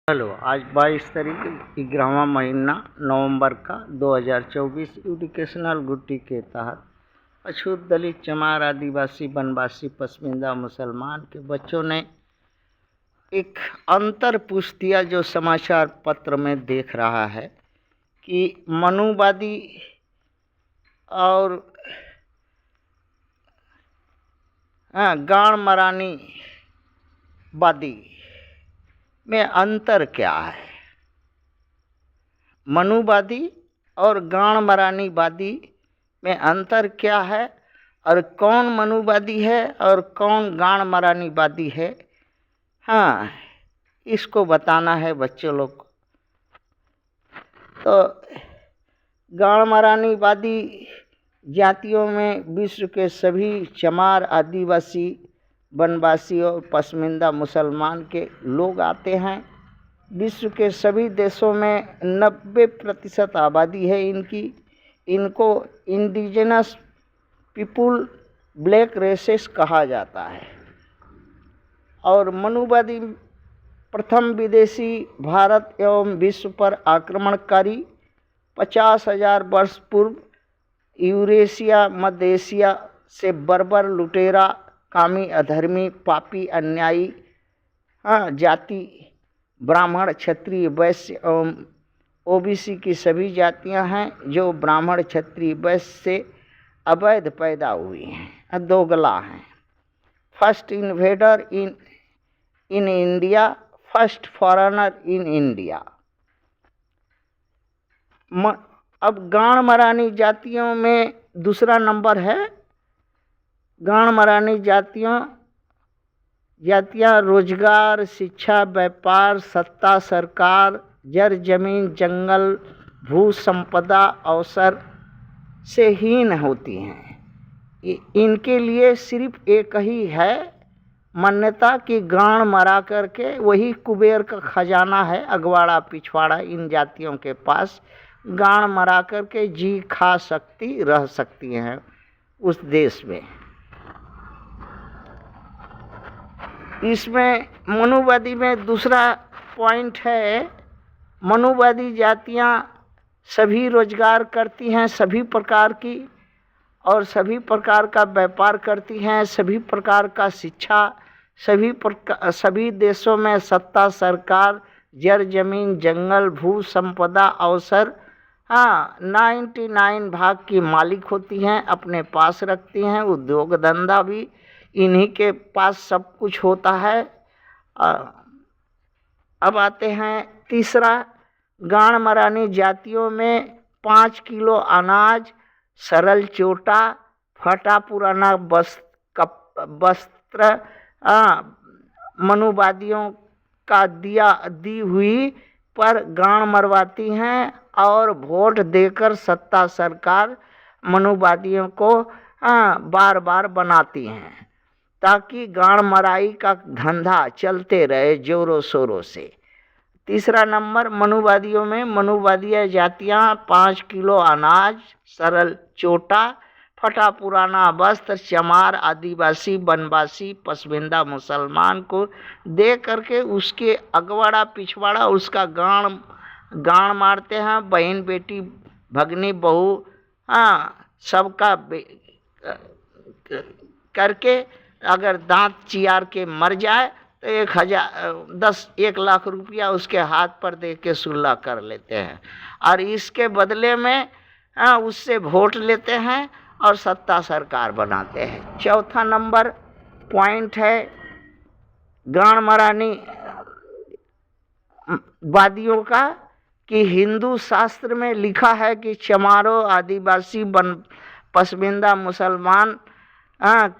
Hello, आज 22 तारीख 11वां महीना नवंबर का 2024 एजुकेशनल गुट्टी के तहत अछूत दलित चमार आदिवासी वनवासी पसमिंदा मुसलमान के बच्चों ने एक अंतर पूछ दिया जो समाचार पत्र में देख रहा है कि मनुवादी और गाड़ मरानी वादी में अंतर क्या है। मनुवादी और गाड़ मरानीवादी में अंतर क्या है और कौन मनुवादी है और कौन गाड़ मरानीवादी है, इसको बताना है बच्चों लोग को। तो गाड़ मरानीवादी जातियों में विश्व के सभी चमार आदिवासी वनवासी और पसमिंदा मुसलमान के लोग आते हैं। विश्व के सभी देशों में 90% आबादी है इनको इंडिजिनस पीपुल ब्लैक रेसेस कहा जाता है। और मनुवादी प्रथम विदेशी भारत एवं विश्व पर आक्रमणकारी 50,000 वर्ष पूर्व यूरेशिया मध्य एशिया से बर्बर लुटेरा कामी अधर्मी पापी अन्यायी जाति ब्राह्मण क्षत्रिय वैश्य एवं ओबीसी की सभी जातियां हैं जो ब्राह्मण क्षत्रिय वैश्य से अवैध पैदा हुई हैं, दोगला हैं। First invader in India, first foreigner in India. अब गाड़ मरानी जातियों में दूसरा नंबर है। गाड़ मरानी जातियाँ रोजगार, शिक्षा, व्यापार, सत्ता, सरकार, जर जमीन, जंगल, भू संपदा अवसर से हीन होती हैं। इनके लिए सिर्फ एक ही है मान्यता कि गाड़ मरा करके वही कुबेर का खजाना है। अगवाड़ा पिछवाड़ा इन जातियों के पास गाड़ मरा करके जी खा सकती रह सकती हैं उस देश में। इसमें मनुवादी में दूसरा पॉइंट है, मनुवादी जातियां सभी रोजगार करती हैं सभी प्रकार की और सभी प्रकार का व्यापार करती हैं, सभी प्रकार का शिक्षा, सभी देशों में सत्ता, सरकार, जर जमीन, जंगल, भू संपदा अवसर 99 भाग की मालिक होती हैं, अपने पास रखती हैं। उद्योग धंधा भी इन्हीं के पास सब कुछ होता है। अब आते हैं तीसरा, गाड़ मरानी जातियों में 5 किलो अनाज, सरल चोटा, फटा पुराना वस्त्र मनुवादियों का दी हुई पर गाड़ मरवाती हैं और वोट देकर सत्ता सरकार मनुवादियों को बार बार बनाती हैं ताकि गाड़ मराई का धंधा चलते रहे जोरों शोरों से। तीसरा नंबर, मनुवादियों में मनुवादिया जातियां 5 किलो अनाज, सरल चोटा, फटा पुराना वस्त्र चमार आदिवासी वनवासी पसमिंदा मुसलमान को दे करके उसके अगवाड़ा पिछवाड़ा उसका गाड़ मारते हैं। बहन बेटी भगनी बहू सबका करके अगर दांत चियार के मर जाए तो 1 लाख रुपया उसके हाथ पर दे के सुलह कर लेते हैं और इसके बदले में उससे वोट लेते हैं और सत्ता सरकार बनाते हैं। चौथा नंबर पॉइंट है, गाड़ मरानी वादियों का कि हिंदू शास्त्र में लिखा है कि चमारों आदिवासी पसमिंदा मुसलमान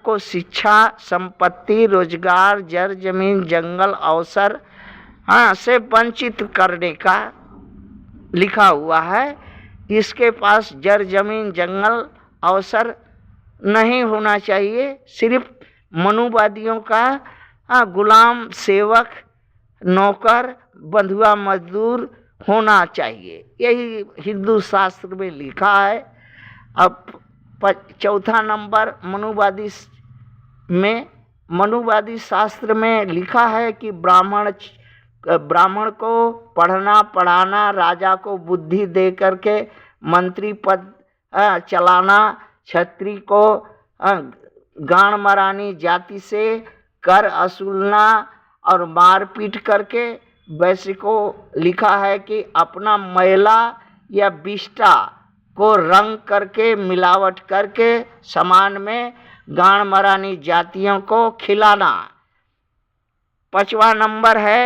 को शिक्षा, संपत्ति, रोजगार, जर जमीन, जंगल अवसर से वंचित करने का लिखा हुआ है। इसके पास जर जमीन, जंगल, अवसर नहीं होना चाहिए। सिर्फ मनुवादियों का गुलाम, सेवक, नौकर, बंधुआ मजदूर होना चाहिए, यही हिंदू शास्त्र में लिखा है। अब चौथा नंबर, मनुवादी शास्त्र में लिखा है कि ब्राह्मण ब्राह्मण को पढ़ना पढ़ाना, राजा को बुद्धि दे करके मंत्री पद चलाना, क्षत्रिय को गाण मरानी जाति से कर असूलना और मारपीट करके। वैश्य को लिखा है कि अपना मैला या बिष्टा को रंग करके मिलावट करके सामान में गाण मरानी जातियों को खिलाना। 5वां नंबर है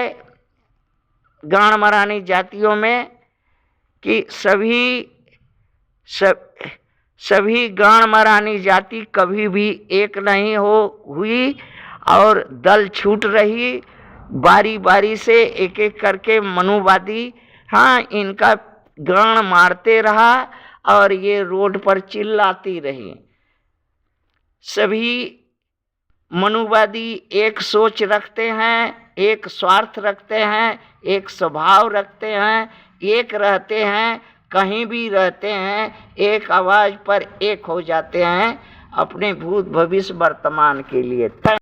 गाण मरानी जातियों में कि सभी गाण मरानी जाति कभी भी एक नहीं हुई और दल छूट रही। बारी बारी से एक एक करके मनुवादी इनका गाण मारते रहा और ये रोड पर चिल्लाती रही। सभी मनुवादी एक सोच रखते हैं, एक स्वार्थ रखते हैं, एक स्वभाव रखते हैं, एक रहते हैं, कहीं भी रहते हैं, एक आवाज पर एक हो जाते हैं अपने भूत भविष्य वर्तमान के लिए।